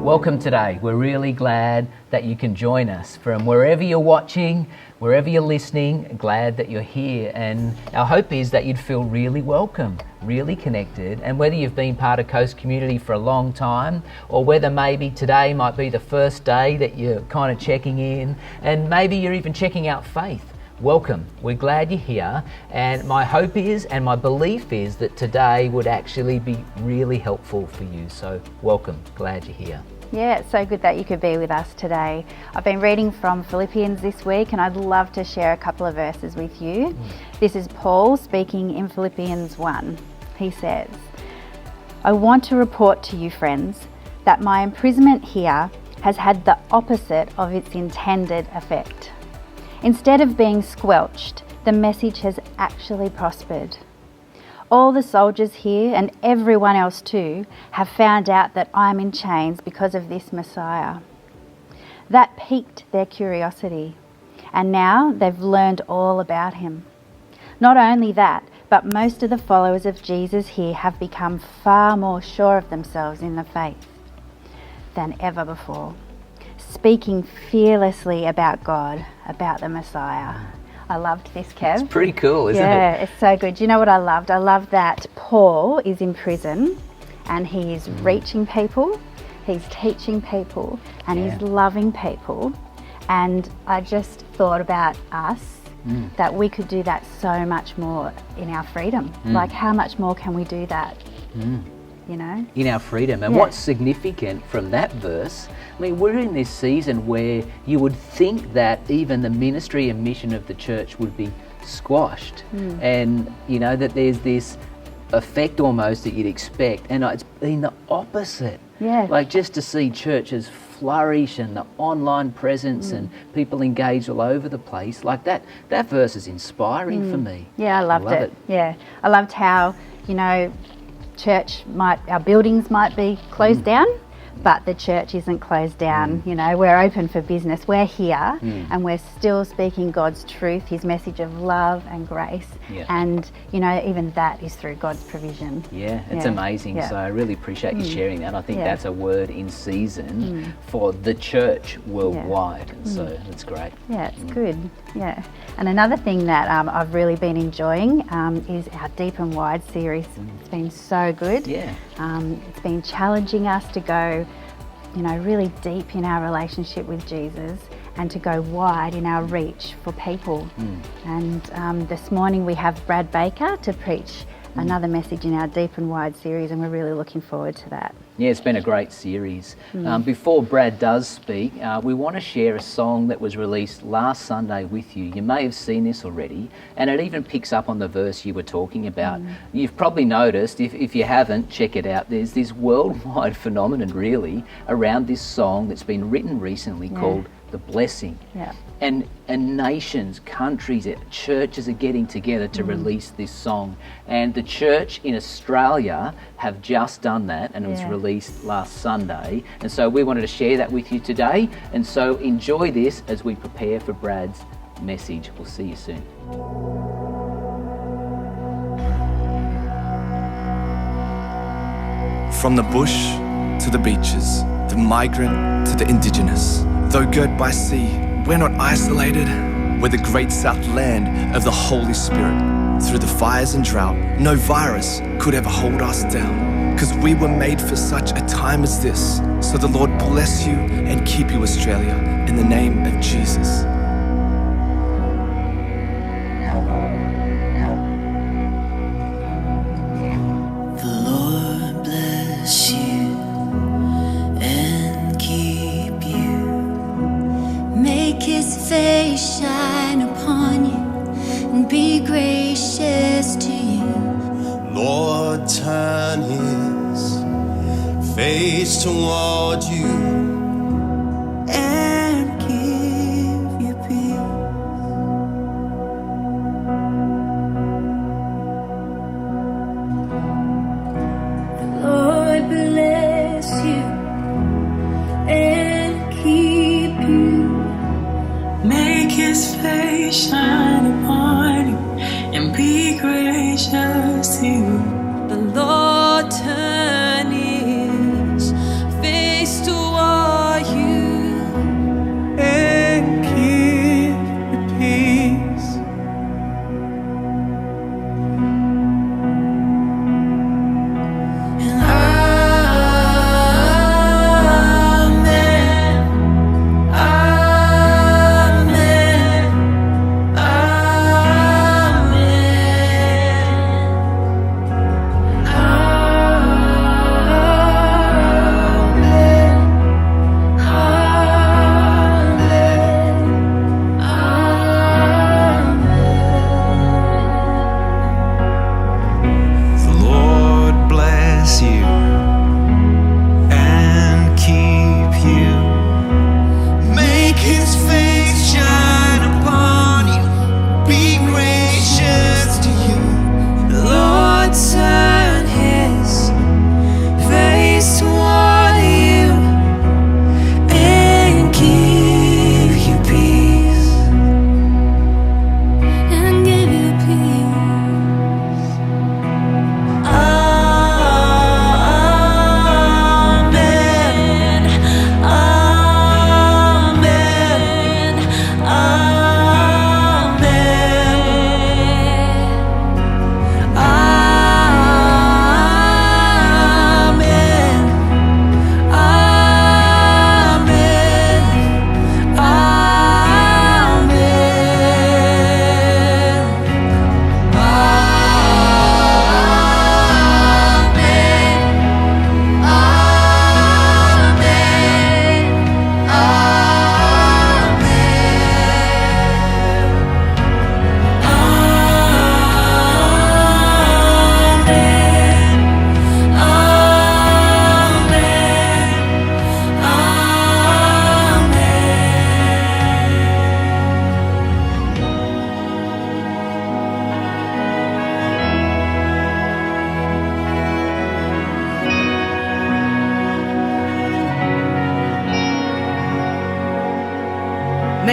Welcome today. We're really glad that you can join us from wherever you're watching, wherever you're listening. Glad that you're here, and our hope is that you'd feel really welcome, really connected, and whether you've been part of Coast Community for a long time or whether maybe today might be the first day that you're kind of checking in, and maybe you're even checking out Faith. Welcome. We're glad you're here, and my hope is and my belief is that today would actually be really helpful for you. So welcome. Glad you're here. Yeah, it's so good that you could be with us today. I've been reading from Philippians this week, and I'd love to share a couple of verses with you. This is Paul speaking in Philippians 1. He says, "I want to report to you, friends, that my imprisonment here has had the opposite of its intended effect. Instead of being squelched, the message has actually prospered. All the soldiers here and everyone else too have found out that I'm in chains because of this Messiah. That piqued their curiosity, and now they've learned all about him. Not only that, but most of the followers of Jesus here have become far more sure of themselves in the faith than ever before, speaking fearlessly about God, about the Messiah." I loved this, Kev. It's pretty cool, isn't it? Yeah, it's so good. You know what I loved? I love that Paul is in prison and he is reaching people, he's teaching people, and he's loving people. And I just thought about us, that we could do that so much more in our freedom. Like, how much more can we do that? You know? In our freedom. And what's significant from that verse, I mean, we're in this season where you would think that even the ministry and mission of the church would be squashed, and you know that there's this effect almost that you'd expect, and it's been the opposite. Like, just to see churches flourish and the online presence and people engaged all over the place, like that verse is inspiring for me. Yeah, I loved it. Yeah, I loved how, you know, our buildings might be closed down, but the church isn't closed down. You know, we're open for business. We're here and we're still speaking God's truth, his message of love and grace. And, you know, even that is through God's provision. It's amazing. So I really appreciate you sharing that. I think that's a word in season for the church worldwide. And so that's great. Yeah, it's good. Yeah. And another thing that I've really been enjoying is our Deep and Wide series. It's been so good. It's been challenging us to go, you know, really deep in our relationship with Jesus and to go wide in our reach for people. And this morning we have Brad Baker to preach another message in our Deep and Wide series, and we're really looking forward to that. Yeah, it's been a great series. Before Brad does speak, we want to share a song that was released last Sunday with you. You may have seen this already, and it even picks up on the verse you were talking about. You've probably noticed, if you haven't, check it out. There's this worldwide phenomenon, really, around this song that's been written recently called The Blessing. And nations, countries, churches are getting together to release this song. And the church in Australia have just done that, and it was released last Sunday. And so we wanted to share that with you today. And so enjoy this as we prepare for Brad's message. We'll see you soon. From the bush to the beaches, the migrant to the indigenous, though girt by sea, we're not isolated. We're the great south land of the Holy Spirit. Through the fires and drought, no virus could ever hold us down, 'cause we were made for such a time as this. So the Lord bless you and keep you, Australia, in the name of Jesus. Face shine upon you and be gracious to you. Lord, turn his face toward you and give you peace. The Lord bless you and keep you. Make his face shine upon you and be gracious to you. The Lord turn his face toward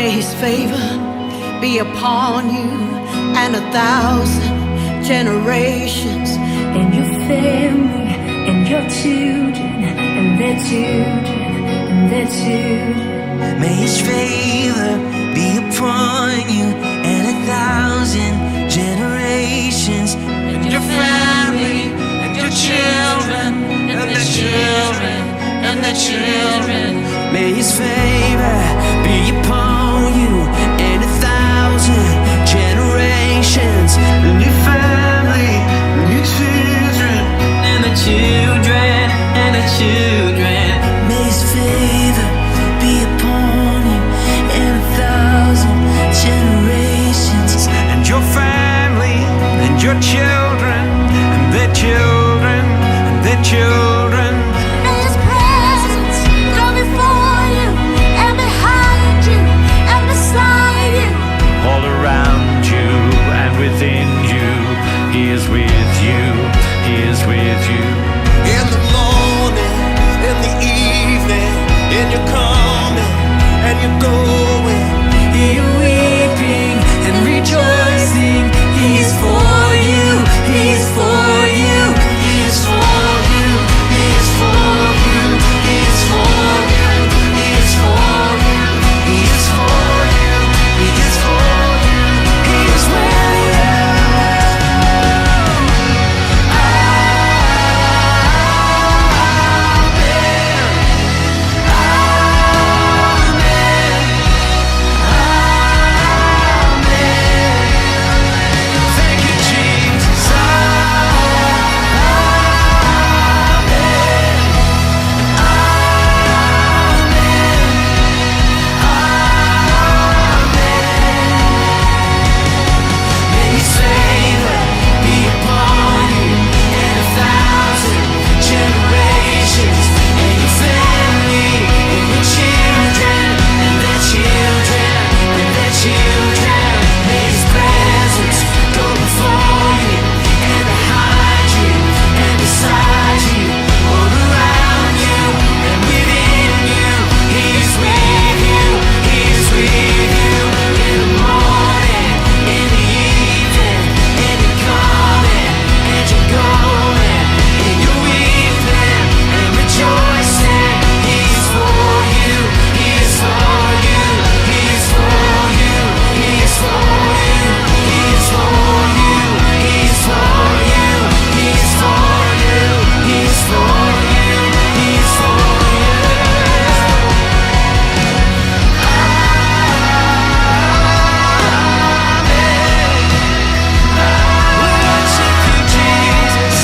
May his favor be upon you and 1,000 generations, and your family, and your children, and their children, and their children. May his favor be upon you and 1,000 generations, and your family, and your children, and their children, and their children. may his favor be upon you and 1,000 generations, and your family, and your children, and the children, and the children. May his favor be upon you and 1,000 generations, and your family, and your children, and their children, and their children. May his presence go before you, and behind you, and beside you. All around you and within you, he is with you, he is with you. In the morning, in the evening, in your coming and your going, You're weeping and rejoicing, he is for you, he is for you, he is for you, he is for you, he is for you, he is for you, he is for you, he is for you, he is with you. Thank you, Jesus. May his favor be upon you and 1,000 generations, and your family, and your children, and their children, and their children. May his presence go before you and behind you and beside you, all around you and within you. He is with you, he is with you, in the morning, in the evening, in your coming and your going, in your weeping and rejoicing. He is for you, he is for you, he is for you, he is for you, he is for you, he is for you, he is for you, he is for you, he is for you. Worship you, Jesus.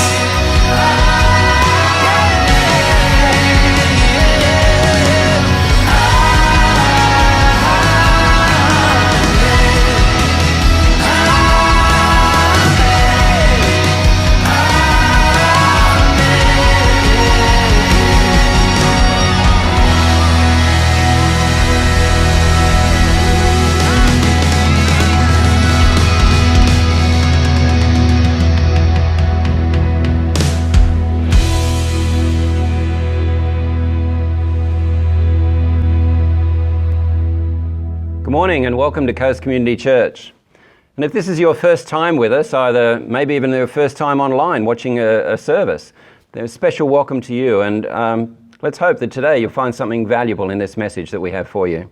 Good morning and welcome to Coast Community Church. And if this is your first time with us, either maybe even your first time online watching a service, there's a special welcome to you, and let's hope that today you'll find something valuable in this message that we have for you.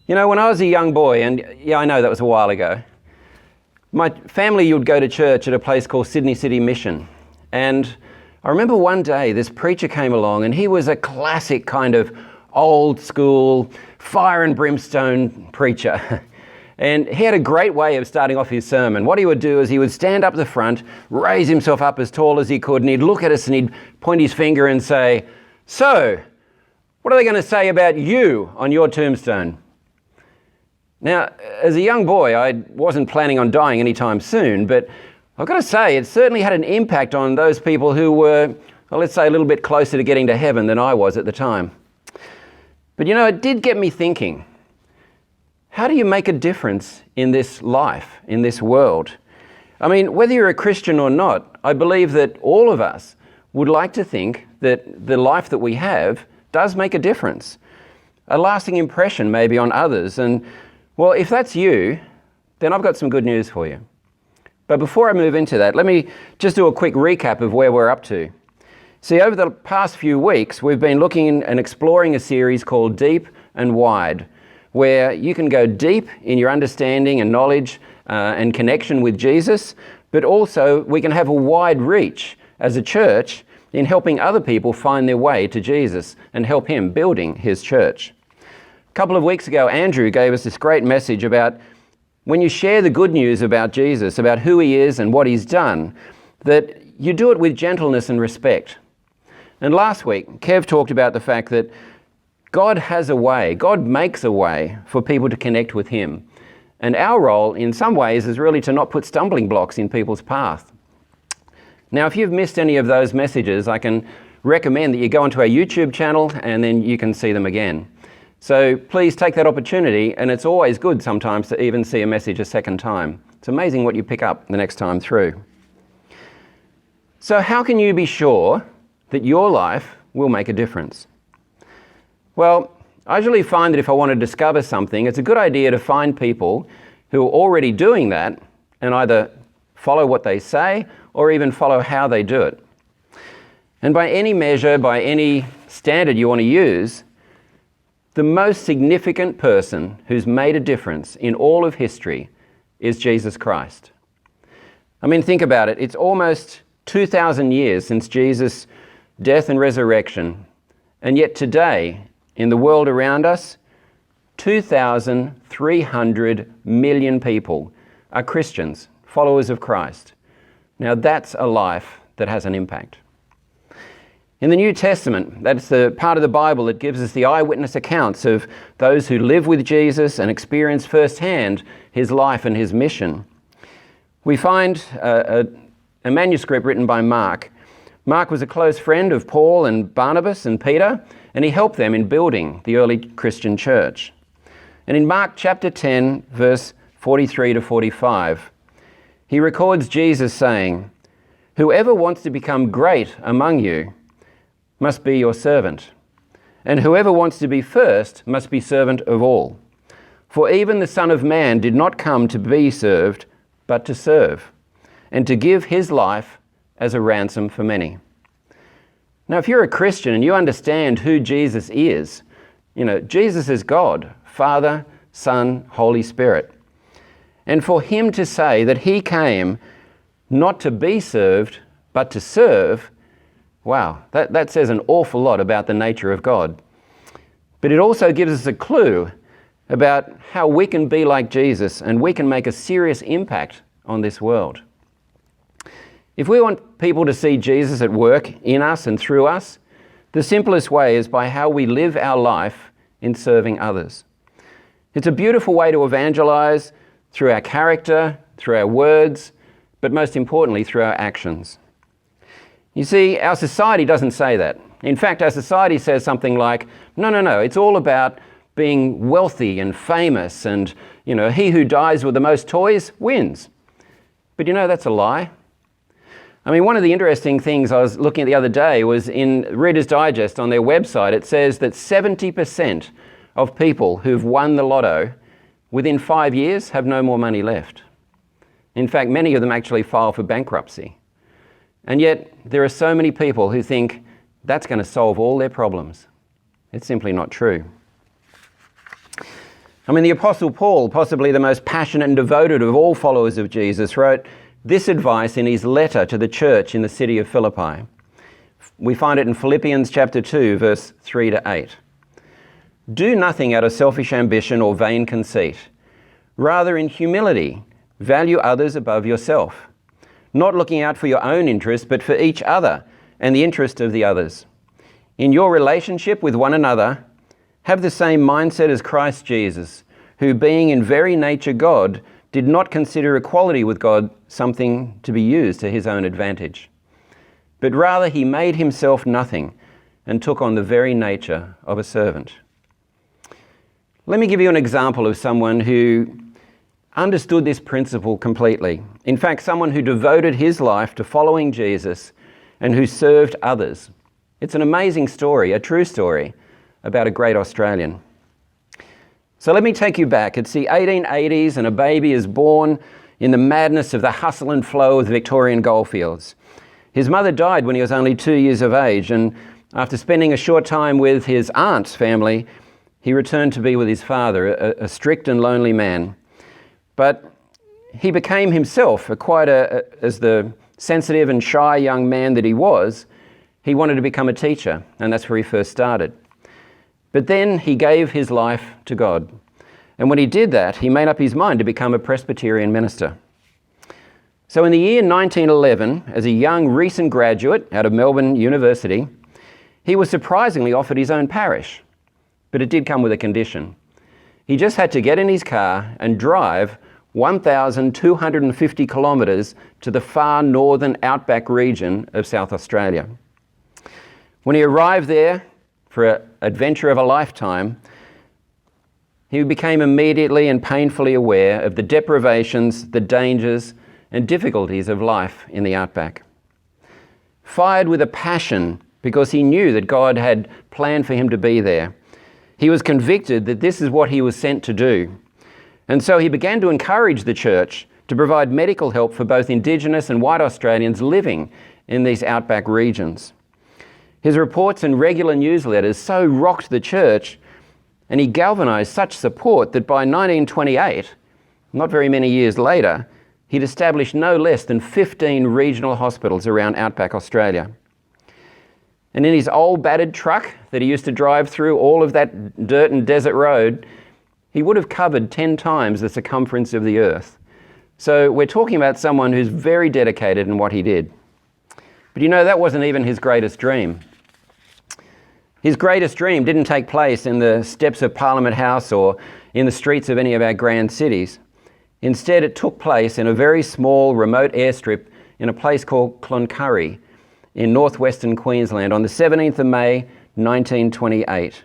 You know, when I was a young boy, and yeah, I know that was a while ago, my family would go to church at a place called Sydney City Mission. And I remember one day this preacher came along, and he was a classic kind of old school fire and brimstone preacher. And he had a great way of starting off his sermon. What he would do is he would stand up the front, raise himself up as tall as he could, and he'd look at us and he'd point his finger and say, "So, what are they going to say about you on your tombstone?" Now, as a young boy, I wasn't planning on dying anytime soon, but I've got to say, it certainly had an impact on those people who were, well, let's say, a little bit closer to getting to heaven than I was at the time. But you know, it did get me thinking, how do you make a difference in this life, in this world? I mean, whether you're a Christian or not, I believe that all of us would like to think that the life that we have does make a difference. a lasting impression maybe on others. And well, if that's you, then I've got some good news for you. But before I move into that, let me just do a quick recap of where we're up to. See, over the past few weeks, we've been looking and exploring a series called Deep and Wide, where you can go deep in your understanding and knowledge and connection with Jesus, but also we can have a wide reach as a church in helping other people find their way to Jesus and help him building his church. A couple of weeks ago, Andrew gave us this great message about when you share the good news about Jesus, about who he is and what he's done, that you do it with gentleness and respect. And last week, Kev talked about the fact that God has a way, God makes a way for people to connect with him. And our role, in some ways, is really to not put stumbling blocks in people's path. Now, if you've missed any of those messages, I can recommend that you go onto our YouTube channel and then you can see them again. So please take that opportunity, and it's always good sometimes to even see a message a second time. It's amazing what you pick up the next time through. So how can you be sure that your life will make a difference? Well, I usually find that if I want to discover something, it's a good idea to find people who are already doing that and either follow what they say or even follow how they do it. And by any measure, by any standard you want to use, the most significant person who's made a difference in all of history is Jesus Christ. I mean, think about it. It's almost 2,000 years since Jesus' death and resurrection, and yet today, in the world around us, 2,300 million people are Christians, followers of Christ. Now that's a life that has an impact. In the New Testament, that's the part of the Bible that gives us the eyewitness accounts of those who live with Jesus and experience firsthand his life and his mission. We find a manuscript written by Mark. Mark was a close friend of Paul and Barnabas and Peter, and he helped them in building the early Christian church. And in Mark chapter 10, verse 43 to 45, he records Jesus saying, "Whoever wants to become great among you must be your servant, and whoever wants to be first must be servant of all. For even the Son of Man did not come to be served, but to serve, and to give his life as a ransom for many." Now, if you're a Christian and you understand who Jesus is, you know, Jesus is God, Father, Son, Holy Spirit. And for him to say that he came not to be served, but to serve, wow, that says an awful lot about the nature of God. But it also gives us a clue about how we can be like Jesus and we can make a serious impact on this world. If we want people to see Jesus at work in us and through us, the simplest way is by how we live our life in serving others. It's a beautiful way to evangelize through our character, through our words, but most importantly, through our actions. You see, our society doesn't say that. In fact, our society says something like, no, it's all about being wealthy and famous and, you know, he who dies with the most toys wins. But you know, that's a lie. I mean, one of the interesting things I was looking at the other day was in Reader's Digest on their website, it says that 70% of people who've won the lotto within 5 years have no more money left. In fact, many of them actually file for bankruptcy. And yet, there are so many people who think that's going to solve all their problems. It's simply not true. I mean, the Apostle Paul, possibly the most passionate and devoted of all followers of Jesus, wrote this advice in his letter to the church in the city of Philippi. We find it in Philippians chapter 2, verse 3 to 8. "Do nothing out of selfish ambition or vain conceit. Rather, in humility, value others above yourself, not looking out for your own interest, but for each other and the interest of the others. In your relationship with one another, have the same mindset as Christ Jesus, who being in very nature God, did not consider equality with God something to be used to his own advantage. But rather he made himself nothing and took on the very nature of a servant." Let me give you an example of someone who understood this principle completely. In fact, someone who devoted his life to following Jesus and who served others. It's an amazing story, a true story, about a great Australian. So let me take you back. It's the 1880s and a baby is born in the madness of the hustle and flow of the Victorian goldfields. His mother died when he was only 2 years of age, and after spending a short time with his aunt's family, he returned to be with his father, a strict and lonely man. But he became himself, as the sensitive and shy young man that he was, he wanted to become a teacher, and that's where he first started. But then he gave his life to God. And when he did that, he made up his mind to become a Presbyterian minister. So in the year 1911, as a young recent graduate out of Melbourne University, he was surprisingly offered his own parish. But it did come with a condition. He just had to get in his car and drive 1,250 kilometres to the far northern outback region of South Australia. When he arrived there for an adventure of a lifetime, he became immediately and painfully aware of the deprivations, the dangers and difficulties of life in the outback. Fired with a passion because he knew that God had planned for him to be there, he was convicted that this is what he was sent to do. And so he began to encourage the church to provide medical help for both Indigenous and white Australians living in these outback regions. His reports and regular newsletters so rocked the church, and he galvanised such support that by 1928, not very many years later, he'd established no less than 15 regional hospitals around outback Australia. And in his old battered truck that he used to drive through all of that dirt and desert road, he would have covered 10 times the circumference of the earth. So we're talking about someone who's very dedicated in what he did. But you know, that wasn't even his greatest dream. His greatest dream didn't take place in the steps of Parliament House or in the streets of any of our grand cities. Instead, it took place in a very small, remote airstrip in a place called Cloncurry in northwestern Queensland on the 17th of May, 1928.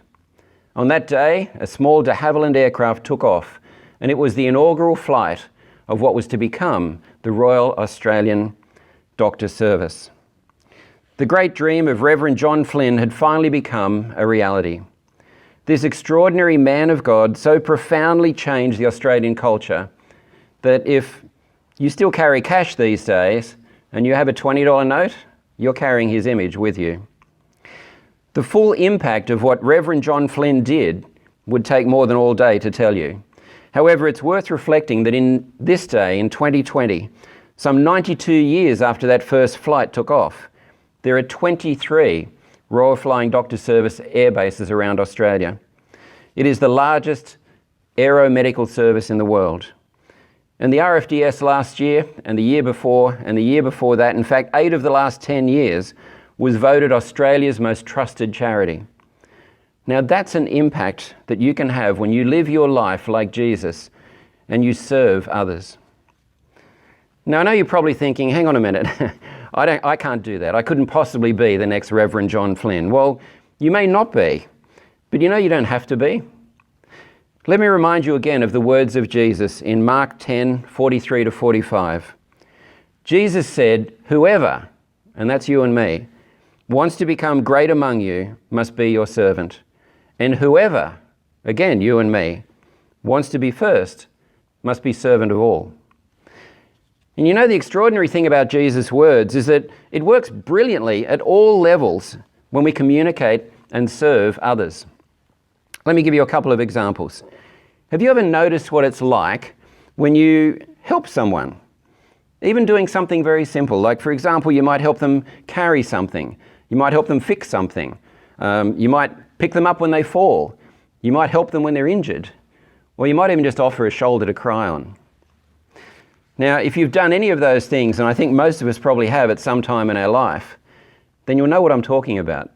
On that day, a small de Havilland aircraft took off, and it was the inaugural flight of what was to become the Royal Australian Doctor Service. The great dream of Reverend John Flynn had finally become a reality. This extraordinary man of God so profoundly changed the Australian culture that if you still carry cash these days and you have a $20 note, you're carrying his image with you. The full impact of what Reverend John Flynn did would take more than all day to tell you. However, it's worth reflecting that in this day, in 2020, some 92 years after that first flight took off, there are 23 Royal Flying Doctor Service air bases around Australia. It is the largest aeromedical service in the world. And the RFDS last year, and the year before, and the year before that, in fact, 8 of the last 10 years, was voted Australia's most trusted charity. Now that's an impact that you can have when you live your life like Jesus and you serve others. Now I know you're probably thinking, hang on a minute, I can't do that. I couldn't possibly be the next Reverend John Flynn. Well, you may not be, but you know you don't have to be. Let me remind you again of the words of Jesus in Mark 10:43 to 45. Jesus said, whoever, and that's you and me, wants to become great among you must be your servant. And whoever, again you and me, wants to be first must be servant of all. And you know the extraordinary thing about Jesus' words is that it works brilliantly at all levels when we communicate and serve others. Let me give you a couple of examples. Have you ever noticed what it's like when you help someone? Even doing something very simple, like for example, you might help them carry something. You might help them fix something. You might pick them up when they fall. You might help them when they're injured. Or you might even just offer a shoulder to cry on. Now, if you've done any of those things, and I think most of us probably have at some time in our life, then you'll know what I'm talking about.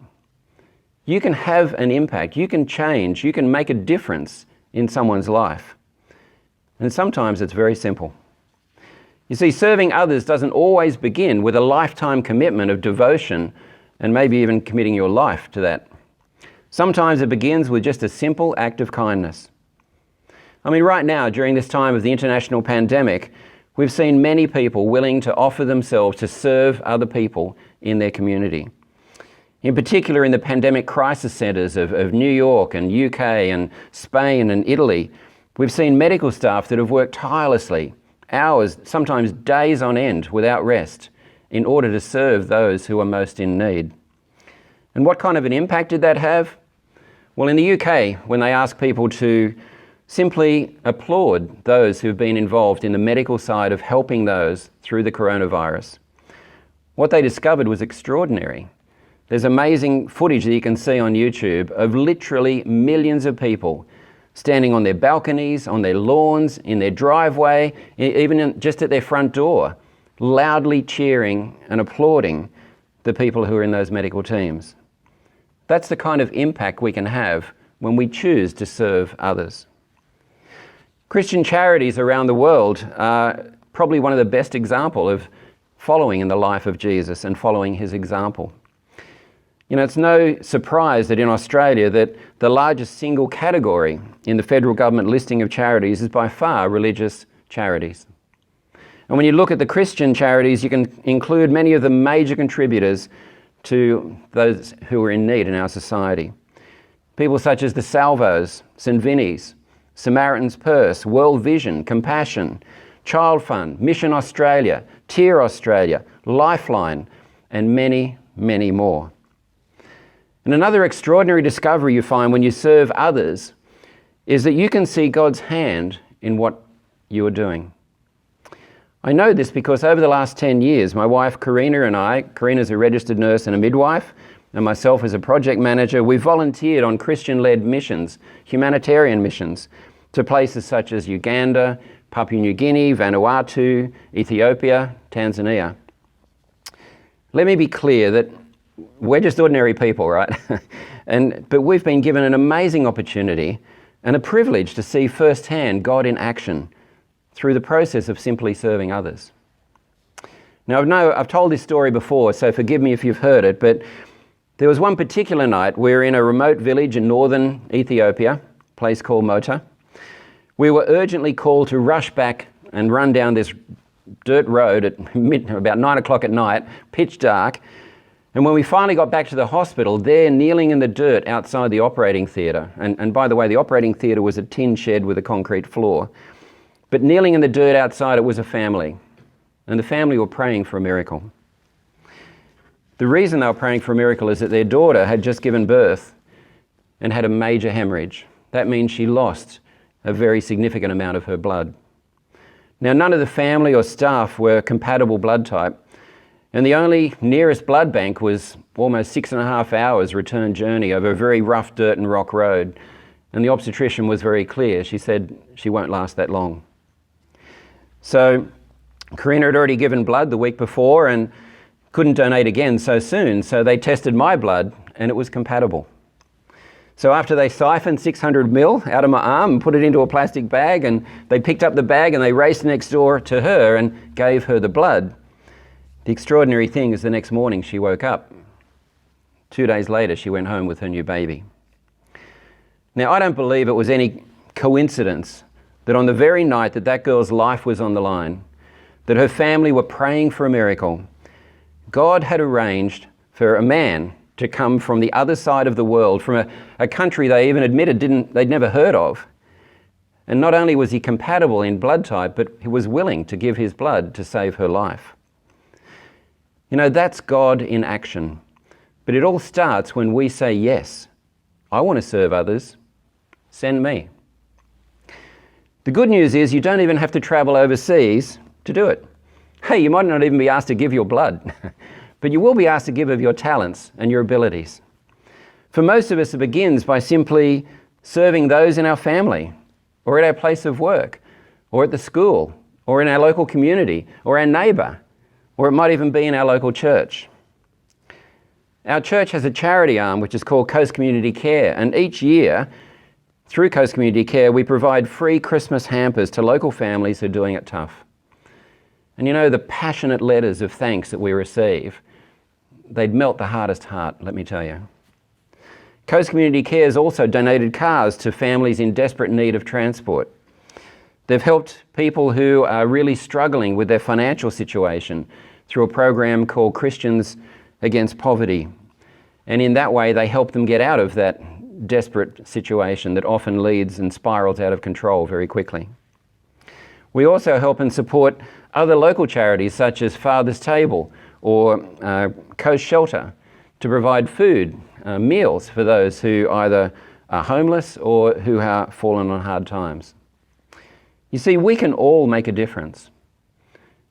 You can have an impact, you can change, you can make a difference in someone's life. And sometimes it's very simple. You see, serving others doesn't always begin with a lifetime commitment of devotion and maybe even committing your life to that. Sometimes it begins with just a simple act of kindness. I mean, right now, during this time of the international pandemic, we've seen many people willing to offer themselves to serve other people in their community. In particular, in the pandemic crisis centres of New York and UK and Spain and Italy, we've seen medical staff that have worked tirelessly, hours, sometimes days on end, without rest, in order to serve those who are most in need. And what kind of an impact did that have? Well, in the UK, when they asked people to simply applaud those who've been involved in the medical side of helping those through the coronavirus, what they discovered was extraordinary. There's amazing footage that you can see on YouTube of literally millions of people standing on their balconies, on their lawns, in their driveway, even just at their front door, loudly cheering and applauding the people who are in those medical teams. That's the kind of impact we can have when we choose to serve others. Christian charities around the world are probably one of the best examples of following in the life of Jesus and following his example. You know, it's no surprise that in Australia that the largest single category in the federal government listing of charities is by far religious charities. And when you look at the Christian charities, you can include many of the major contributors to those who are in need in our society. People such as the Salvos, St Vinny's, Samaritan's Purse, World Vision, Compassion, Child Fund, Mission Australia, Tear Australia, Lifeline, and many, many more. And another extraordinary discovery you find when you serve others is that you can see God's hand in what you are doing. I know this because over the last 10 years, my wife Karina and I, Karina's a registered nurse and a midwife, and myself as a project manager, we volunteered on Christian-led missions, humanitarian missions, to places such as Uganda, Papua New Guinea, Vanuatu, Ethiopia, Tanzania. Let me be clear that we're just ordinary people, right? But we've been given an amazing opportunity and a privilege to see firsthand God in action through the process of simply serving others. Now, I've told this story before, so forgive me if you've heard it, but there was one particular night we were in a remote village in northern Ethiopia, a place called Mota. We were urgently called to rush back and run down this dirt road at about 9 o'clock at night, pitch dark. And when we finally got back to the hospital, there kneeling in the dirt outside the operating theatre, and by the way, the operating theatre was a tin shed with a concrete floor, but kneeling in the dirt outside, it was a family. And the family were praying for a miracle. The reason they were praying for a miracle is that their daughter had just given birth and had a major hemorrhage. That means she lost a very significant amount of her blood. Now, none of the family or staff were compatible blood type, and the only nearest blood bank was almost 6.5 hours return journey over a very rough dirt and rock road. And the obstetrician was very clear. She said she won't last that long. So Karina had already given blood the week before and couldn't donate again so soon, so they tested my blood and it was compatible. So after they siphoned 600 mil out of my arm and put it into a plastic bag, and they picked up the bag and they raced next door to her and gave her the blood, the extraordinary thing is the next morning she woke up. 2 days later she went home with her new baby. Now, I don't believe it was any coincidence that on the very night that that girl's life was on the line, that her family were praying for a miracle, God had arranged for a man to come from the other side of the world, from a country they even admitted they'd never heard of. And not only was he compatible in blood type, but he was willing to give his blood to save her life. You know, that's God in action. But it all starts when we say, yes, I want to serve others, send me. The good news is you don't even have to travel overseas to do it. Hey, you might not even be asked to give your blood, but you will be asked to give of your talents and your abilities. For most of us, it begins by simply serving those in our family, or at our place of work, or at the school, or in our local community, or our neighbour, or it might even be in our local church. Our church has a charity arm which is called Coast Community Care, and each year, through Coast Community Care, we provide free Christmas hampers to local families who are doing it tough. And you know, the passionate letters of thanks that we receive, they'd melt the hardest heart, let me tell you. Coast Community Care has also donated cars to families in desperate need of transport. They've helped people who are really struggling with their financial situation through a program called Christians Against Poverty. And in that way, they help them get out of that desperate situation that often leads and spirals out of control very quickly. We also help and support other local charities such as Father's Table or Coast Shelter to provide food, meals for those who either are homeless or who have fallen on hard times. You see, we can all make a difference.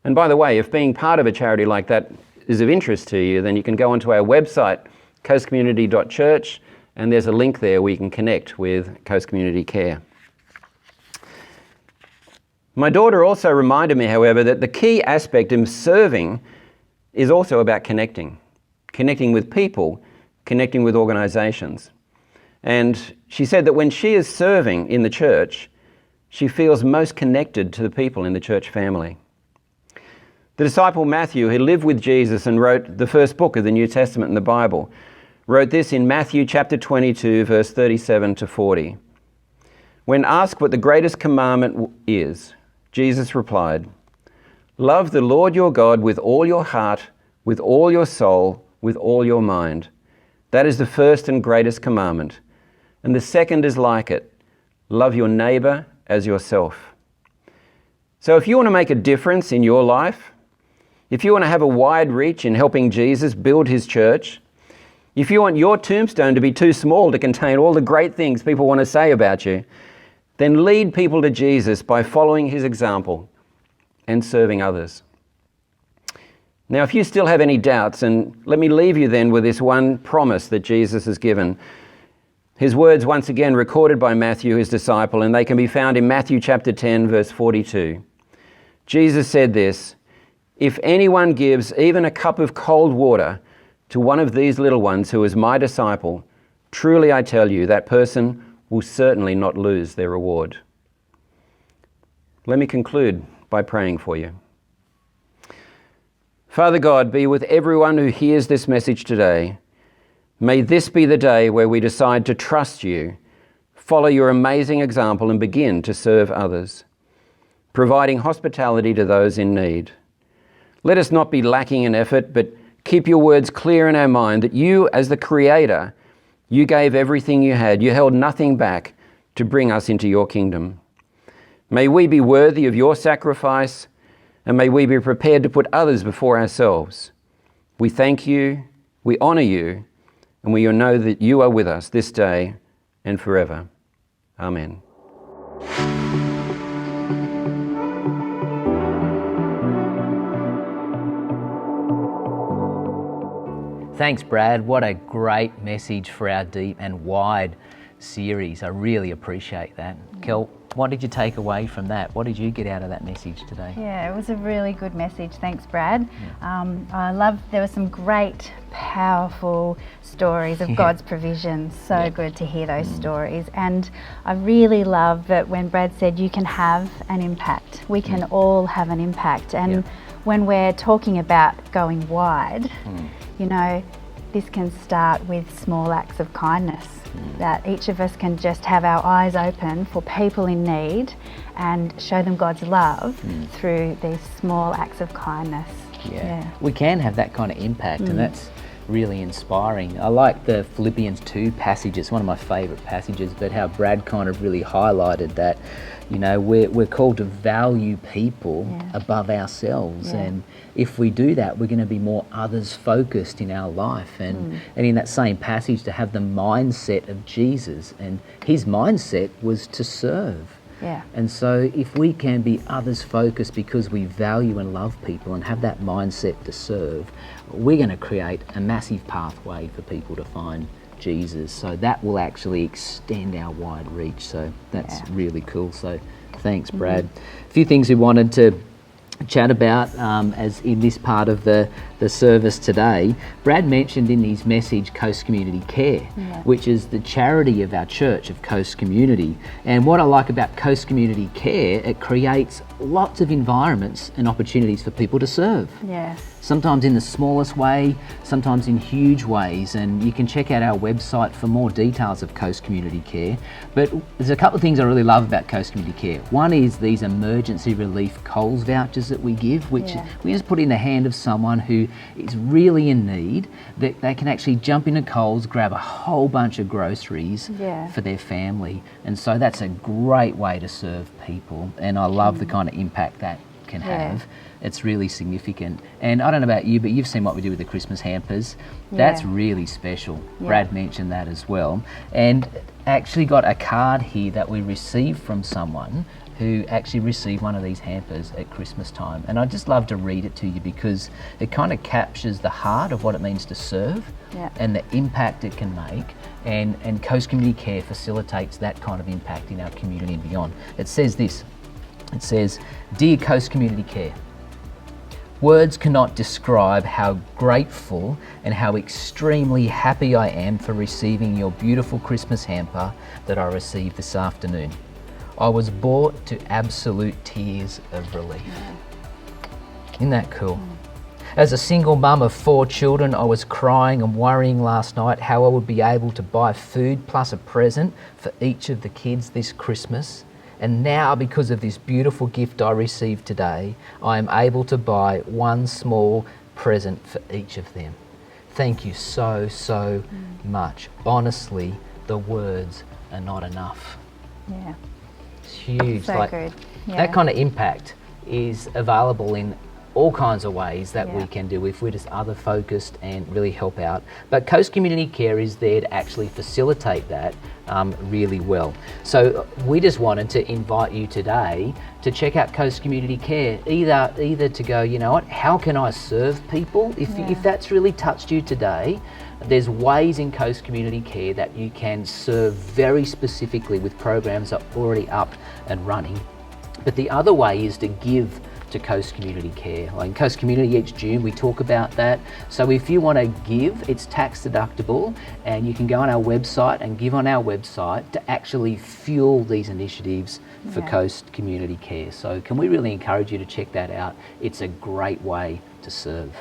And by the way, if being part of a charity like that is of interest to you, then you can go onto our website, coastcommunity.church, and there's a link there where you can connect with Coast Community Care. My daughter also reminded me, however, that the key aspect in serving is also about connecting with people, connecting with organisations. And she said that when she is serving in the church, she feels most connected to the people in the church family. The disciple Matthew, who lived with Jesus and wrote the first book of the New Testament in the Bible, wrote this in Matthew chapter 22, verse 37 to 40. When asked what the greatest commandment is, Jesus replied, "Love the Lord your God with all your heart, with all your soul, with all your mind. That is the first and greatest commandment. And the second is like it. Love your neighbour as yourself." So if you want to make a difference in your life, if you want to have a wide reach in helping Jesus build his church, if you want your tombstone to be too small to contain all the great things people want to say about you, then lead people to Jesus by following his example and serving others. Now, if you still have any doubts, and let me leave you then with this one promise that Jesus has given. His words, once again, recorded by Matthew, his disciple, and they can be found in Matthew chapter 10, verse 42. Jesus said this, "If anyone gives even a cup of cold water to one of these little ones who is my disciple, truly I tell you, that person will certainly not lose their reward." Let me conclude by praying for you. Father God, be with everyone who hears this message today. May this be the day where we decide to trust you, follow your amazing example, and begin to serve others, providing hospitality to those in need. Let us not be lacking in effort, but keep your words clear in our mind that you, as the Creator, you gave everything you had. You held nothing back to bring us into your kingdom. May we be worthy of your sacrifice, and may we be prepared to put others before ourselves. We thank you, we honour you, and we know that you are with us this day and forever. Amen. Thanks, Brad. What a great message for our deep and wide series. I really appreciate that. Kel, what did you take away from that? What did you get out of that message today? Yeah, it was a really good message. Thanks, Brad. I love, there were some great, powerful stories of God's provision. So good to hear those stories. And I really love that when Brad said you can have an impact. We can all have an impact. And when we're talking about going wide, you know, this can start with small acts of kindness, that each of us can just have our eyes open for people in need and show them God's love through these small acts of kindness. Yeah. We can have that kind of impact, and that's really inspiring. I like the Philippians 2 passage. It's one of my favourite passages, but how Brad kind of really highlighted that, you know, we're called to value people above ourselves, and if we do that, we're going to be more others focused in our life, and in that same passage to have the mindset of Jesus, and his mindset was to serve. And so if we can be others focused because we value and love people and have that mindset to serve, we're going to create a massive pathway for people to find Jesus. So that will actually extend our wide reach. So that's really cool. So thanks, Brad. A few things we wanted to chat about as in this part of the service today. Brad mentioned in his message Coast Community Care, which is the charity of our church, of Coast Community. And what I like about Coast Community Care, it creates lots of environments and opportunities for people to serve. Yeah. Sometimes in the smallest way, sometimes in huge ways, and you can check out our website for more details of Coast Community Care. But there's a couple of things I really love about Coast Community Care. One is these emergency relief Coles vouchers that we give, which we just put in the hand of someone who is really in need, that they can actually jump into Coles, grab a whole bunch of groceries for their family. And so that's a great way to serve people, and I love the kind of impact that can have. It's really significant. And I don't know about you, but you've seen what we do with the Christmas hampers. That's really special. Brad mentioned that as well. And actually got a card here that we received from someone who actually received one of these hampers at Christmas time. And I'd just love to read it to you because it kind of captures the heart of what it means to serve and the impact it can make. And Coast Community Care facilitates that kind of impact in our community and beyond. It says this. It says, "Dear Coast Community Care, words cannot describe how grateful and how extremely happy I am for receiving your beautiful Christmas hamper that I received this afternoon. I was brought to absolute tears of relief." Isn't that cool? As a single mum of 4 children, I was crying and worrying last night how I would be able to buy food plus a present for each of the kids this Christmas. And now, because of this beautiful gift I received today, I am able to buy one small present for each of them. Thank you so much. Honestly, the words are not enough. Yeah. It's huge. So good. Yeah. That kind of impact is available in all kinds of ways that we can do if we're just other focused and really help out. But Coast Community Care is there to actually facilitate that really well. So we just wanted to invite you today to check out Coast Community Care, either to go, you know what, how can I serve people? If that's really touched you today, there's ways in Coast Community Care that you can serve very specifically with programs that are already up and running. But the other way is to give to Coast Community Care. Like in Coast Community each June we talk about that. So if you want to give, it's tax deductible, and you can go on our website and give on our website to actually fuel these initiatives for Coast Community Care. So can we really encourage you to check that out? It's a great way to serve.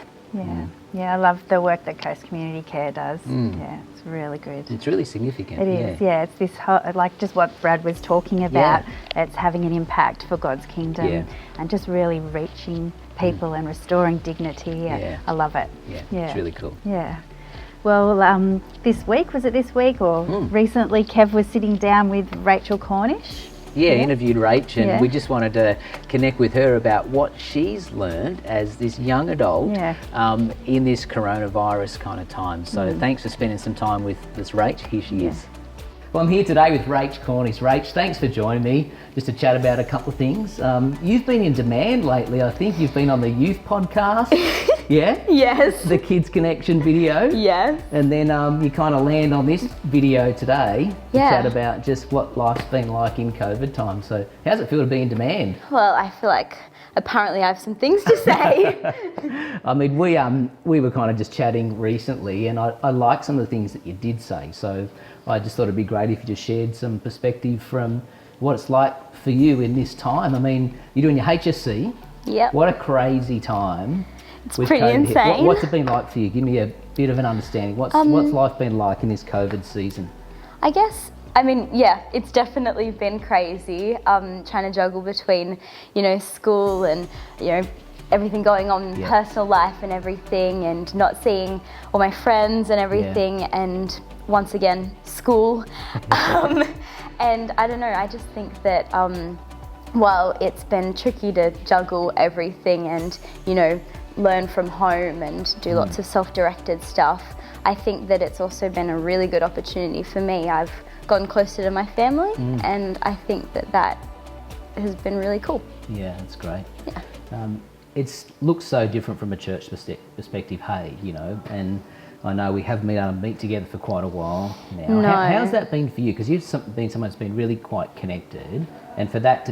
Yeah, I love the work that Coast Community Care does. Yeah, it's really good. It's really significant. It is, it's this whole, like just what Brad was talking about. It's having an impact for God's kingdom and just really reaching people and restoring dignity. I love it. It's really cool. Yeah. Well, this week, was it this week or recently, Kev was sitting down with Rachel Cornish. Interviewed Rach, and we just wanted to connect with her about what she's learned as this young adult in this coronavirus kind of time. So thanks for spending some time with this Rach. Here she is. Well, I'm here today with Rach Cornish. Rach, thanks for joining me just to chat about a couple of things. You've been in demand lately. I think you've been on the youth podcast. Yes. The Kids Connection video. Yes. And then you kind of land on this video today to chat about just what life's been like in COVID time. So how's it feel to be in demand? Well, I feel like apparently I have some things to say. I mean, we were kind of just chatting recently, and I like some of the things that you did say. So I just thought it'd be great if you just shared some perspective from what it's like for you in this time. I mean, you're doing your HSC. Yep. What a crazy time. It's pretty insane. What's it been like for you? Give me a bit of an understanding. What's life been like in this COVID season? I guess, I mean, it's definitely been crazy. Trying to juggle between, school and, everything going on in personal life and everything, and not seeing all my friends and everything, and once again, school. And I don't know, I just think that while it's been tricky to juggle everything and, learn from home and do lots of self-directed stuff, I think that it's also been a really good opportunity for me. I've gotten closer to my family, and I think that has been really cool. Yeah, that's great. Yeah. It looks so different from a church perspective, and I know we haven't been able to meet together for quite a while now. No. How's that been for you? Because you've been someone that's been really quite connected, and for that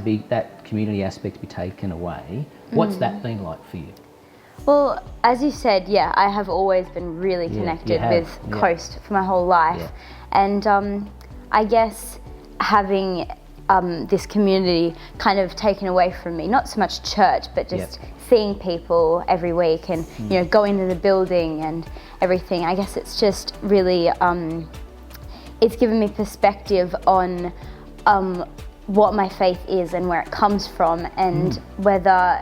community aspect to be taken away, what's that been like for you? Well, as you said, I have always been really connected with Coast for my whole life. And I guess having this community kind of taken away from me. Not so much church, but just seeing people every week and you know, going to the building and everything. I guess it's just really it's given me perspective on what my faith is and where it comes from, and whether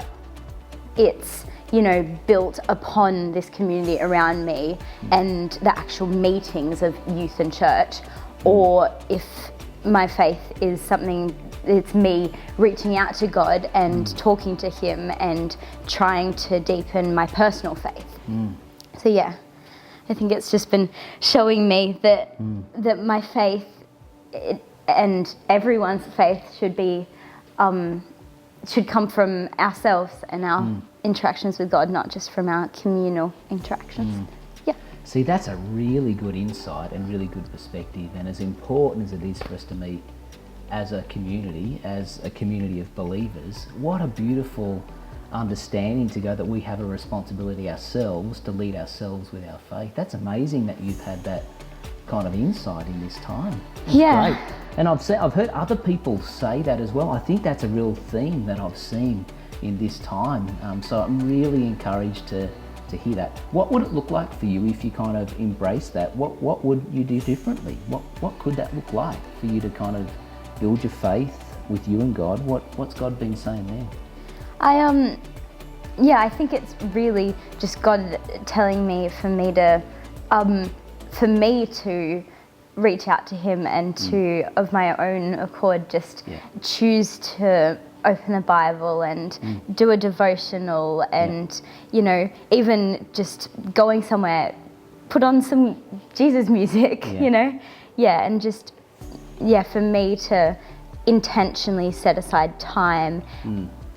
it's, you know, built upon this community around me and the actual meetings of youth and church, or if my faith is something, it's me reaching out to God and talking to Him and trying to deepen my personal faith. So yeah, I think it's just been showing me that that my faith and everyone's faith should be should come from ourselves and our interactions with God, not just from our communal interactions. Yeah. See, that's a really good insight and really good perspective, and as important as it is for us to meet as a community of believers, what a beautiful understanding to go that we have a responsibility ourselves to lead ourselves with our faith. That's amazing that you've had that kind of insight in this time. That's great. And I've heard other people say that as well. I think that's a real theme that I've seen in this time. So I'm really encouraged to hear that. What would it look like for you if you kind of embrace that? What would you do differently? What could that look like for you to kind of build your faith with you and God? What's God been saying there? I think it's really just God telling me for me to reach out to Him and to, of my own accord, just choose to open the Bible and do a devotional and, you know, even just going somewhere, put on some Jesus music, you know? Yeah, and just, for me to intentionally set aside time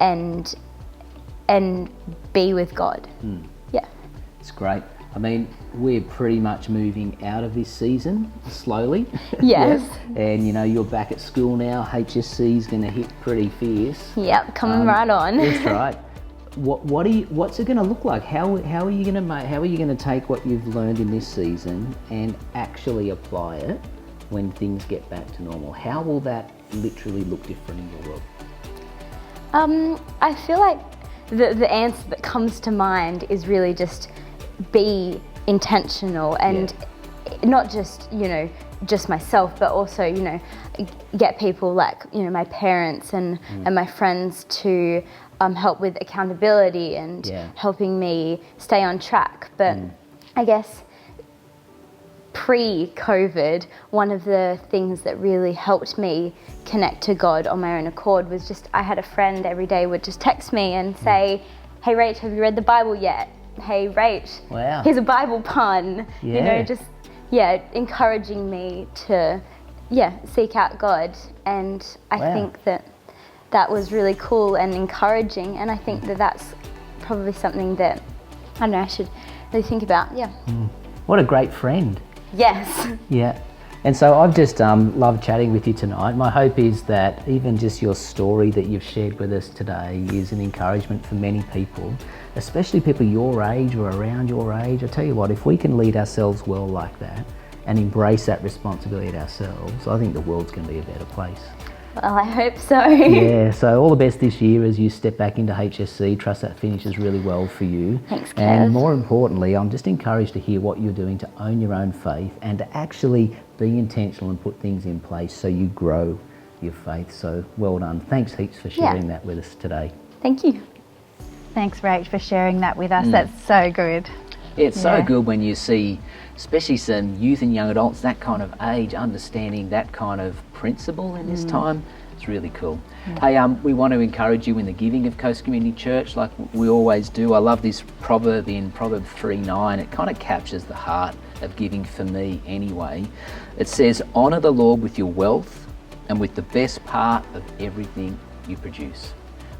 and be with God. Yeah. It's great. I mean, we're pretty much moving out of this season slowly. Yes. And you know, you're back at school now. HSC is going to hit pretty fierce. Yep, coming right on. That's right. What's it going to look like? How are you going to take what you've learned in this season and actually apply it when things get back to normal? How will that literally look different in your world? I feel like the answer that comes to mind is really just be intentional and not just, you know, just myself, but also, you know, get people like, you know, my parents and my friends to help with accountability and helping me stay on track. But I guess pre-COVID, one of the things that really helped me connect to God on my own accord was just, I had a friend every day would just text me and say, "Hey Rach, have you read the Bible yet? Hey Rach, here's a Bible pun." You know, just encouraging me to seek out God. And I think that was really cool and encouraging, and I think that that's probably something that I should really think about. What a great friend. Yes. Yeah. And so I've just loved chatting with you tonight. My hope is that even just your story that you've shared with us today is an encouragement for many people, especially people your age or around your age. I tell you what, if we can lead ourselves well like that and embrace that responsibility ourselves, I think the world's going to be a better place. Well, I hope so. Yeah, so all the best this year as you step back into HSC. Trust that finishes really well for you. Thanks, Kev. And more importantly, I'm just encouraged to hear what you're doing to own your own faith and to actually be intentional and put things in place so you grow your faith. So well done. Thanks heaps for sharing that with us today. Thank you. Thanks, Rach, for sharing that with us. That's so good. It's so good when you see, especially some youth and young adults, that kind of age, understanding that kind of principle in this time. It's really cool. Hey, we want to encourage you in the giving of Coast Community Church like we always do. I love this proverb in Proverbs 3:9. It kind of captures the heart of giving for me anyway. It says, "Honour the Lord with your wealth and with the best part of everything you produce."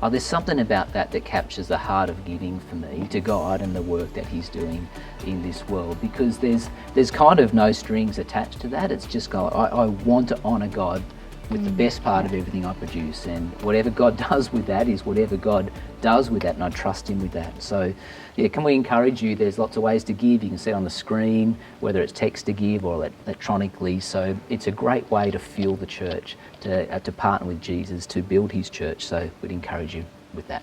Oh, there's something about that captures the heart of giving for me to God and the work that He's doing in this world, because there's kind of no strings attached to that. It's just God. I want to honour God with the best part of everything I produce, and whatever God does with that is whatever God does with that, and I trust him with that. So yeah, can we encourage you? There's lots of ways to give. You can see on the screen whether it's text to give or electronically. So it's a great way to fuel the church, to partner with Jesus to build his church. So we'd encourage you with that.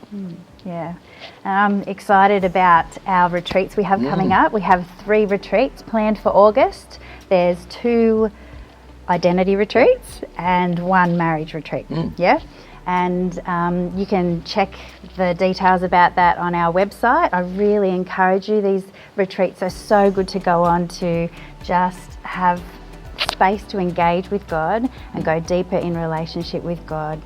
Yeah, I'm excited about our retreats we have coming up. We have 3 retreats planned for August. There's 2 identity retreats and 1 marriage retreat. Yeah, and you can check the details about that on our website. I really encourage you. These retreats are so good to go on to just have space to engage with God and go deeper in relationship with God.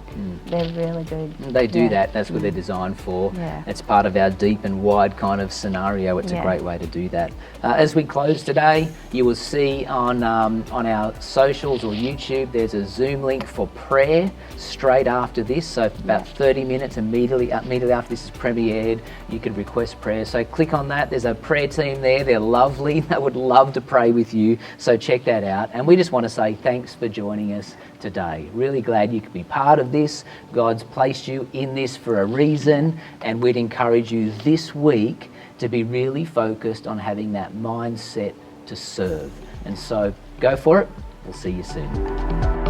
They're really good. They do that. That's what they're designed for. It's part of our deep and wide kind of scenario. It's a great way to do that. As we close today, you will see on our socials or YouTube, there's a Zoom link for prayer straight after this. So about 30 minutes immediately after this is premiered, you can request prayer. So click on that. There's a prayer team there. They're lovely. They would love to pray with you. So check that out. And we just want to say thanks for joining us today. Really glad you could be part of this. God's placed you in this for a reason, and we'd encourage you this week to be really focused on having that mindset to serve. And so go for it. We'll see you soon.